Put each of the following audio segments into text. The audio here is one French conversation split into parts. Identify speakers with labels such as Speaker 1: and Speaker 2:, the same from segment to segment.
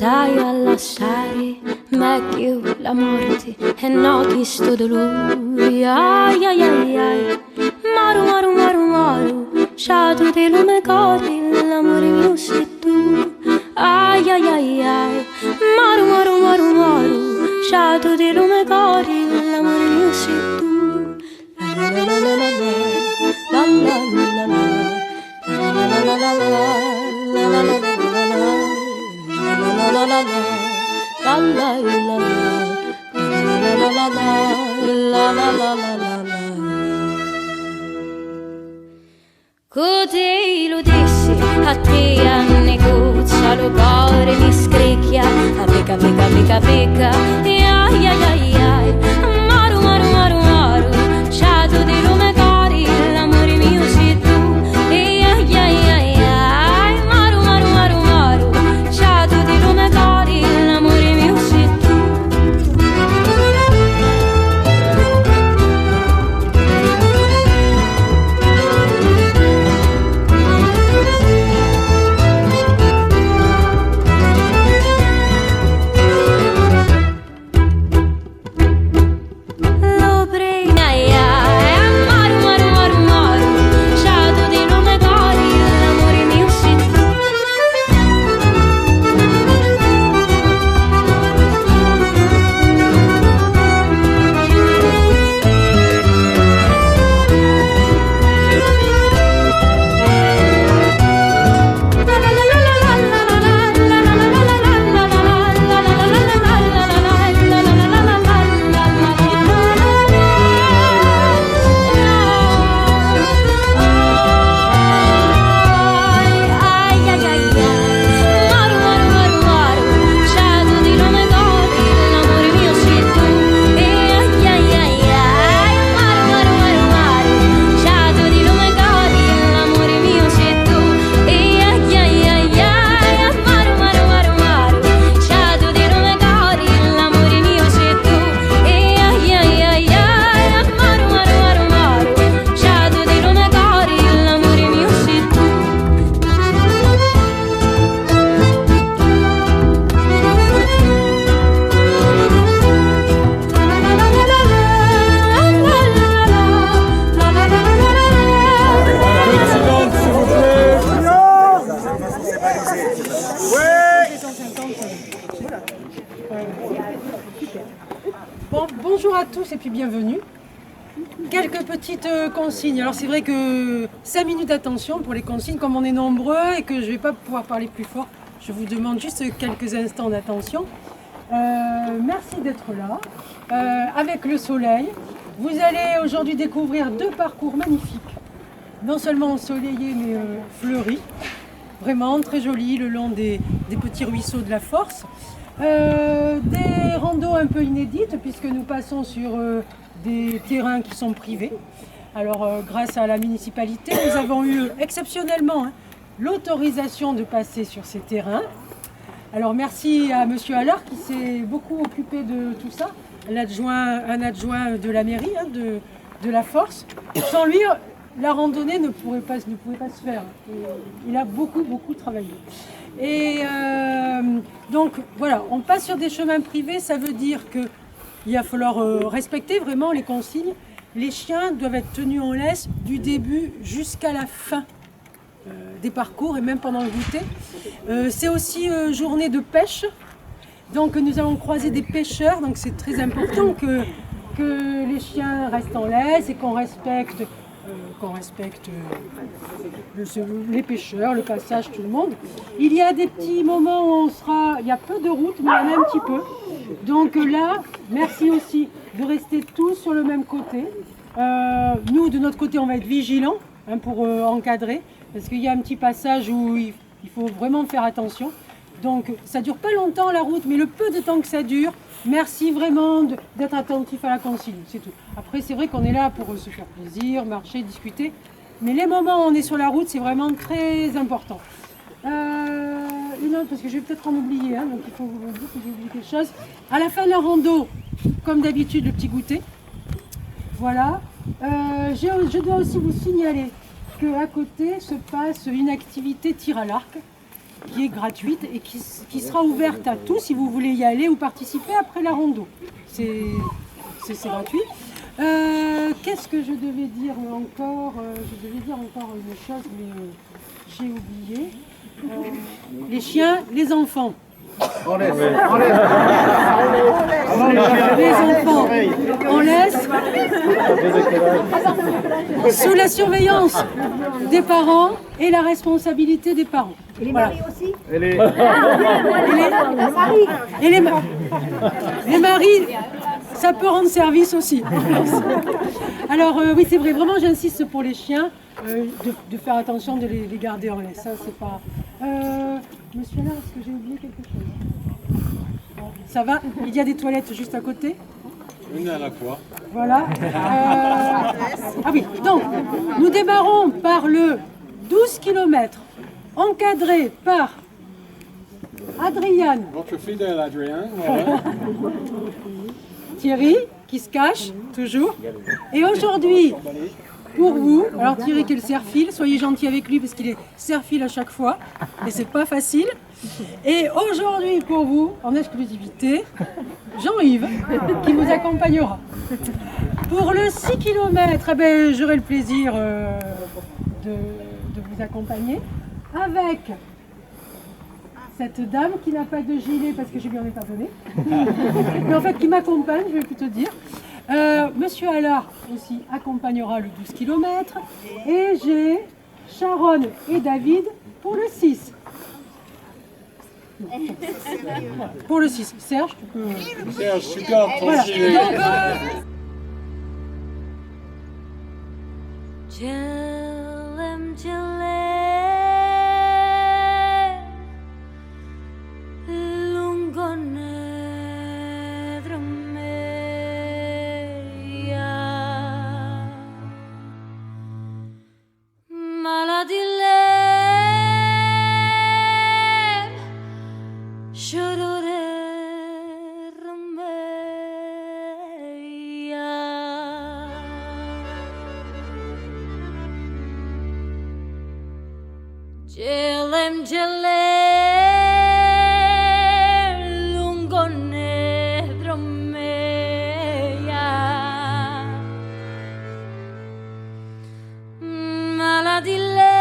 Speaker 1: Stai a lasciare meglio la morte e no chi sto dolore. Ai ai ai ai, maru maru maru maru, sciato di lume cori, l'amore mio sei tu. Ai ai ai ai, maru maru maru maru, sciato di lume cori, l'amore mio sei tu. La la la la la la, la la la la la, la la la la la, la la la la la. La la la la la la la la la la la la. Così lo dissi a 3 anni, cuccia lo cuore mi scricchia, a picca picca picca picca, e ai ai ai ai, maru maru maru maru, sciato di lume cori, l'amore mio sei tu, e ai ai ai ai, maru maru maru maru, sciato di lume cori, l'amore mio sei tu.
Speaker 2: Bonjour à tous et puis bienvenue. Quelques petites consignes. Alors c'est vrai que 5 minutes d'attention pour les consignes, comme on est nombreux et que je ne vais pas pouvoir parler plus fort, je vous demande juste quelques instants d'attention. Merci d'être là. Avec le soleil, vous allez aujourd'hui découvrir 2 parcours magnifiques, non seulement ensoleillés mais fleuris, vraiment très jolis le long des petits ruisseaux de la Force. Des randos un peu inédites puisque nous passons sur des terrains qui sont privés. Alors grâce à la municipalité, nous avons eu exceptionnellement l'autorisation de passer sur ces terrains. Alors merci à Monsieur Allard qui s'est beaucoup occupé de tout ça, un adjoint de la mairie de la Force. Sans lui, la randonnée ne pouvait pas se faire. Il a beaucoup travaillé. Et donc voilà, on passe sur des chemins privés, ça veut dire qu'il va falloir respecter vraiment les consignes. Les chiens doivent être tenus en laisse du début jusqu'à la fin des parcours et même pendant le goûter. C'est aussi journée de pêche, donc nous allons croiser des pêcheurs, donc c'est très important que les chiens restent en laisse et qu'on respecte les pêcheurs, le passage, tout le monde. Il y a des petits moments où il y a peu de route, mais il y en a un petit peu. Donc là, merci aussi de rester tous sur le même côté. Nous, de notre côté, on va être vigilants pour encadrer, parce qu'il y a un petit passage où il faut vraiment faire attention. Donc ça dure pas longtemps la route, mais le peu de temps que ça dure, merci vraiment d'être attentif à la consigne, c'est tout. Après c'est vrai qu'on est là pour se faire plaisir, marcher, discuter, mais les moments où on est sur la route, c'est vraiment très important. Une autre, parce que je vais peut-être en oublier, donc il faut vous dire que j'ai oublié quelque chose. À la fin de la rando, comme d'habitude, le petit goûter. Voilà. Je dois aussi vous signaler qu'à côté se passe une activité tir à l'arc. qui est gratuite et qui sera ouverte à tous si vous voulez y aller ou participer après la rando. C'est gratuit. Qu'est-ce que je devais dire encore? Je devais dire encore une chose, mais j'ai oublié. Les chiens, les enfants.
Speaker 3: On laisse.
Speaker 2: Les enfants, on laisse sous la surveillance des parents et la responsabilité des parents.
Speaker 4: Et les maris aussi?
Speaker 3: Et les...
Speaker 2: Les maris, ça peut rendre service aussi. Alors oui, c'est vrai, vraiment j'insiste pour les chiens, de faire attention de les garder en laisse. Ça, c'est pas... Monsieur là, est-ce que j'ai oublié quelque chose? Ça va? Il y a des toilettes juste à côté?
Speaker 5: Une à la fois.
Speaker 2: Voilà. Ah oui, donc nous démarrons par le 12 km encadré par Adriane,
Speaker 5: Votre fidèle Adrien, voilà.
Speaker 2: Thierry, qui se cache toujours. Et aujourd'hui, pour vous, alors Thierry qui est le serre-fil, soyez gentils avec lui parce qu'il est serre-fil à chaque fois et c'est pas facile. Et aujourd'hui pour vous, en exclusivité, Jean-Yves qui vous accompagnera. Pour le 6 km, j'aurai le plaisir de vous accompagner avec cette dame qui n'a pas de gilet parce que je lui en ai pas donné, mais en fait qui m'accompagne, je vais plutôt dire. Monsieur Allard aussi accompagnera le 12 km et j'ai Sharon et David pour le 6. Pour le 6. Serge, tu peux...
Speaker 5: Serge, tu gardes ton
Speaker 2: Voilà.
Speaker 5: gilet.
Speaker 2: Donc,
Speaker 1: Chillem, chillem, lungone drumeya, maladilem, shurure rumeya. Jelem jelem lungone dromeya maladilem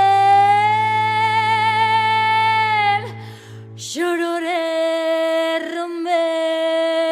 Speaker 1: shurure rumeya.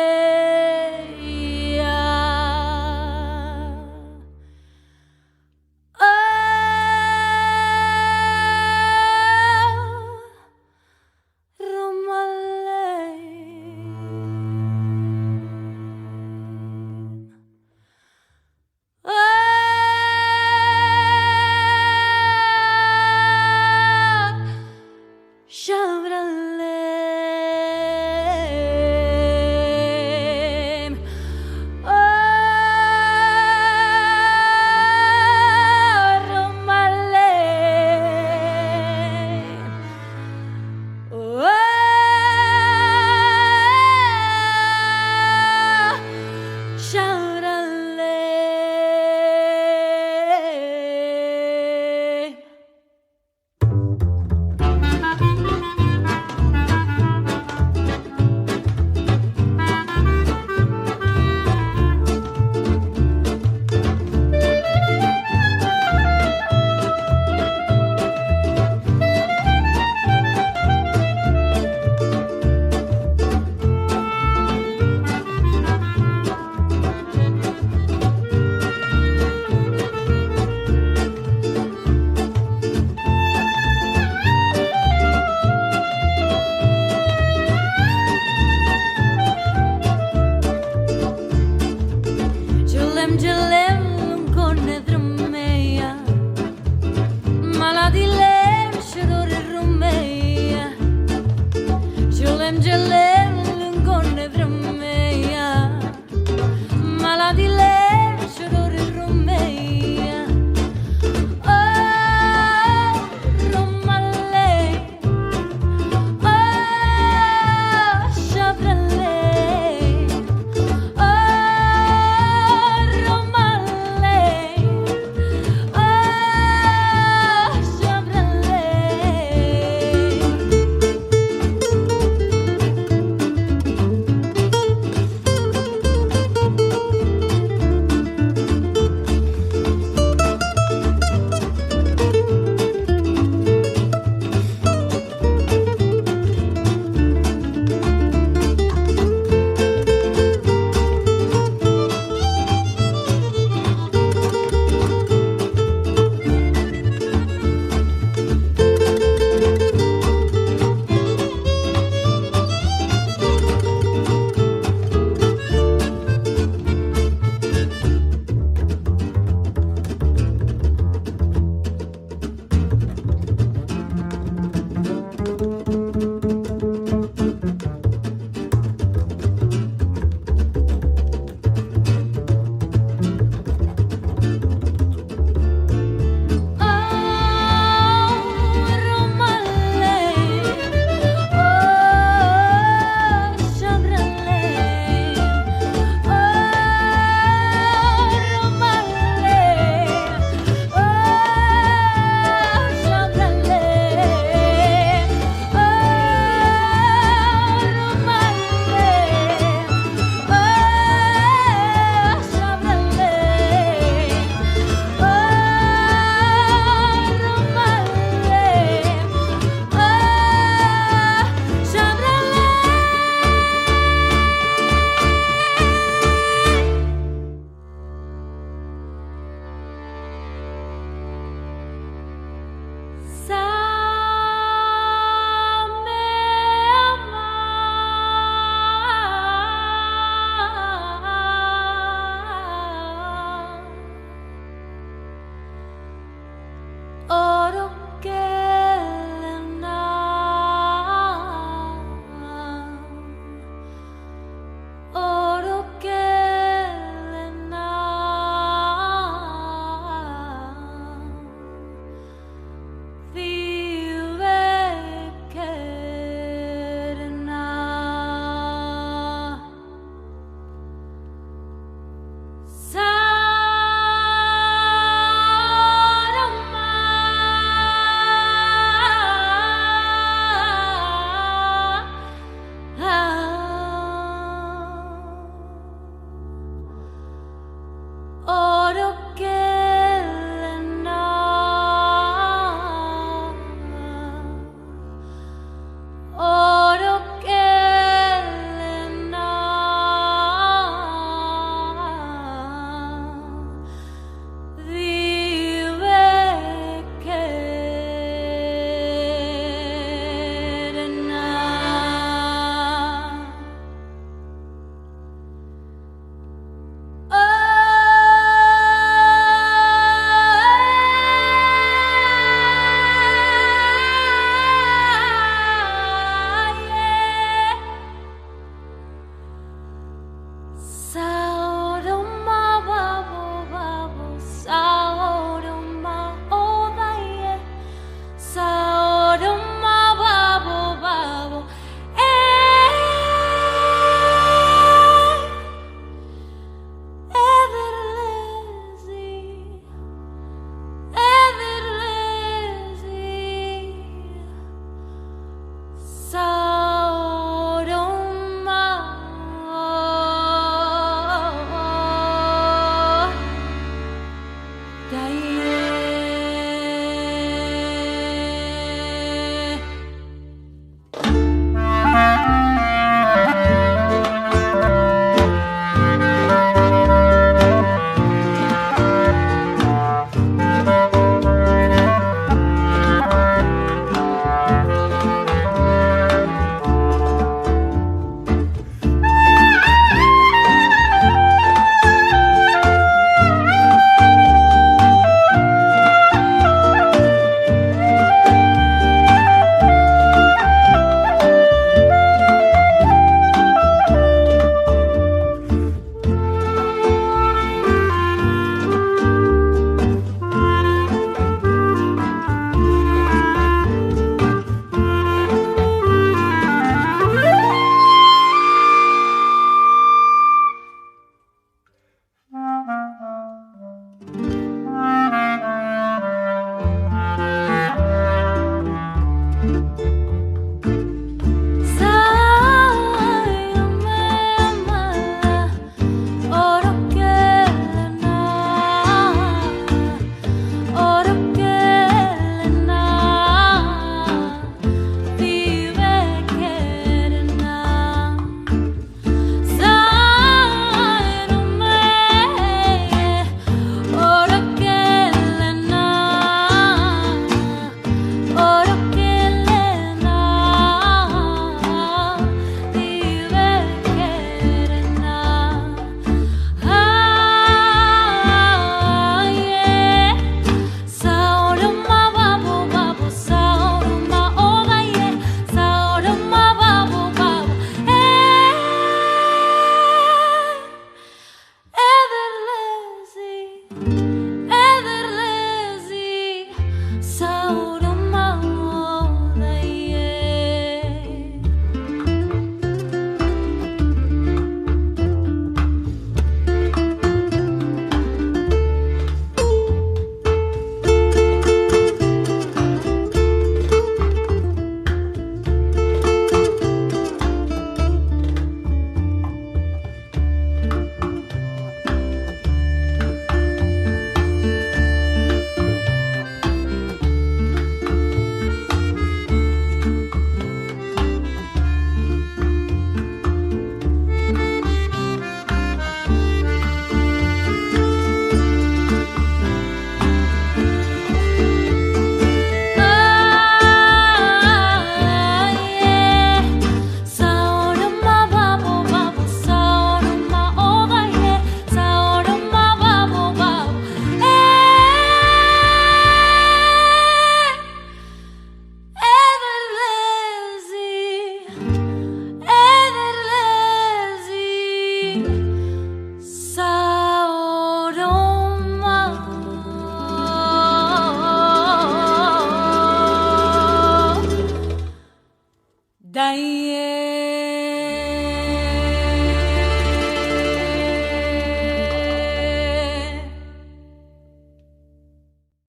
Speaker 2: Daïe.